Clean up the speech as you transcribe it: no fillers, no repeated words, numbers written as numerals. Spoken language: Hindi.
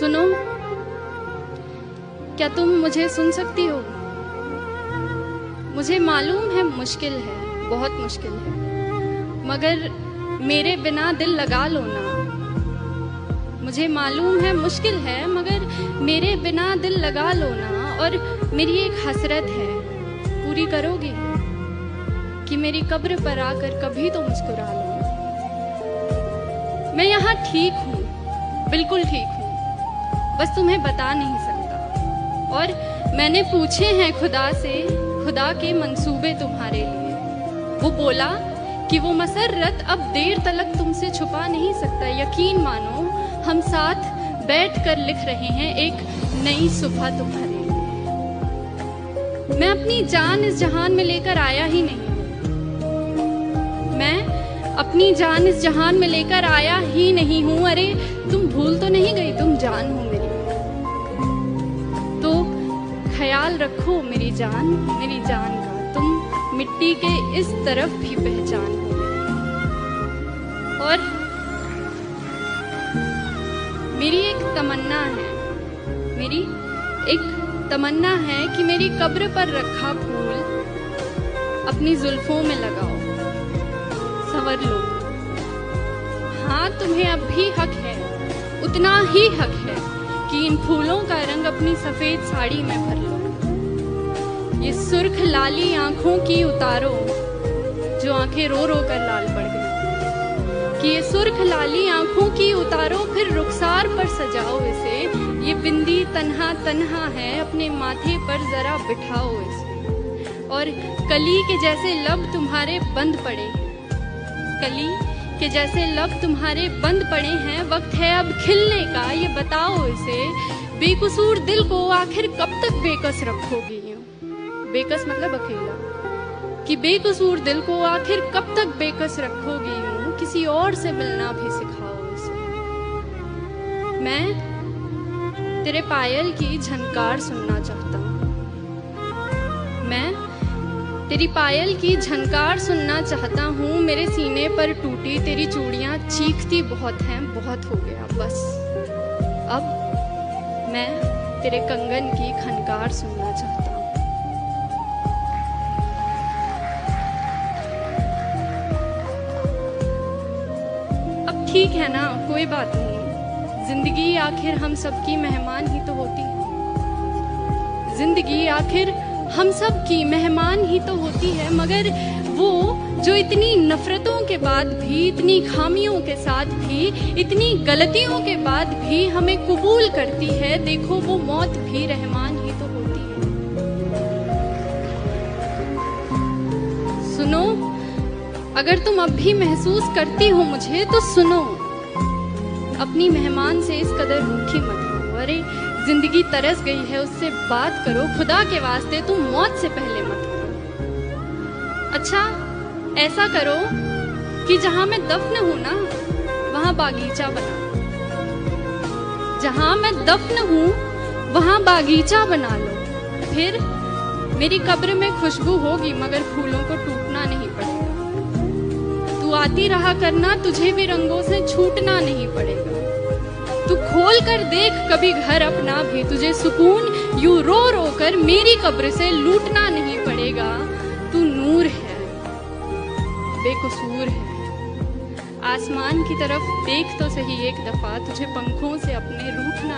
सुनो, क्या तुम मुझे सुन सकती हो? मुझे मालूम है मुश्किल है, बहुत मुश्किल है, मगर मेरे बिना दिल लगा लो ना। मुझे मालूम है मुश्किल है, मगर मेरे बिना दिल लगा लो ना। और मेरी एक हसरत है, पूरी करोगे कि मेरी कब्र पर आकर कभी तो मुस्कुरा लो। मैं यहाँ ठीक हूँ, बिल्कुल ठीक हूँ, बस तुम्हें बता नहीं सकता। और मैंने पूछे हैं खुदा से, खुदा के मंसूबे तुम्हारे लिए। वो बोला कि वो मसर्रत अब देर तलक तुमसे छुपा नहीं सकता। यकीन मानो, हम साथ बैठकर लिख रहे हैं एक नई सुबह तुम्हारे लिए। मैं अपनी जान इस जहान में लेकर आया ही नहीं, मैं अपनी जान इस जहान में लेकर आया ही नहीं हूं। अरे तुम भूल तो नहीं गई, तुम जान हो मेरी, तो ख्याल रखो मेरी जान का। तुम मिट्टी के इस तरफ भी पहचान हो। और मेरी एक तमन्ना है कि मेरी कब्र पर रखा फूल अपनी जुल्फों में लगाओ, संवर लो। हाँ, तुम्हें अब भी हक है, उतना ही हक है कि इन फूलों का रंग अपनी सफेद साड़ी में भर लो। ये सुर्ख लाली आंखों की उतारो जो आंखें रो रो कर लाल पड़ गई, कि ये सुर्ख लाली आंखों की उतारो, फिर रुखसार पर सजाओ इसे। ये बिंदी तन्हा तन्हा है, अपने माथे पर जरा बिठाओ इसे। और कली के जैसे लब तुम्हारे बंद पड़े, कली के जैसे लब तुम्हारे बंद पड़े हैं, वक्त है अब खिलने का, ये बताओ इसे। बेकसूर दिल को आखिर कब तक बेकस रखोगी? बेकस मतलब अकेला, कि बेकसूर दिल को आखिर कब तक बेकस रखोगी? यूं किसी और से मिलना भी सिखाओ इसे। मैं तेरे पायल की झनकार सुनना चाहता हूँ, मैं तेरी पायल की झनकार सुनना चाहता हूँ। मेरे सीने पर टूटी तेरी चूड़ियाँ चीखती बहुत हैं, बहुत हो गया बस। अब मैं तेरे कंगन की खनकार सुनना चाहता हूँ। अब ठीक है ना, कोई बात नहीं, जिंदगी आखिर हम सबकी मेहमान ही तो होती है। जिंदगी आखिर हम सब की मेहमान ही तो होती है, मगर वो जो इतनी नफरतों के बाद भी, इतनी खामियों के साथ भी, इतनी गलतियों के बाद भी हमें कबूल करती है, देखो वो मौत भी रहमान ही तो होती है। सुनो, अगर तुम अब भी महसूस करती हो मुझे तो सुनो, अपनी मेहमान से इस कदर रूठी मत हो। अरे जिंदगी तरस गई है, उससे बात करो, खुदा के वास्ते तुम मौत से पहले मत हो। अच्छा ऐसा करो कि जहां मैं दफन हूं ना, वहां बागीचा बना लो। जहां मैं दफन हूं वहां बागीचा बना लो। फिर मेरी कब्र में खुशबू होगी, मगर फूलों को टूटना नहीं पड़ेगा। तू आती रहा करना, तुझे भी रंगों से छूटना नहीं पड़ेगा। तू खोल कर देख कभी घर अपना भी, तुझे सुकून यूं रो रो कर मेरी कब्र से लूटना नहीं पड़ेगा। तू नूर है, बेकसूर है, आसमान की तरफ देख तो सही एक दफा, तुझे पंखों से अपने रूठना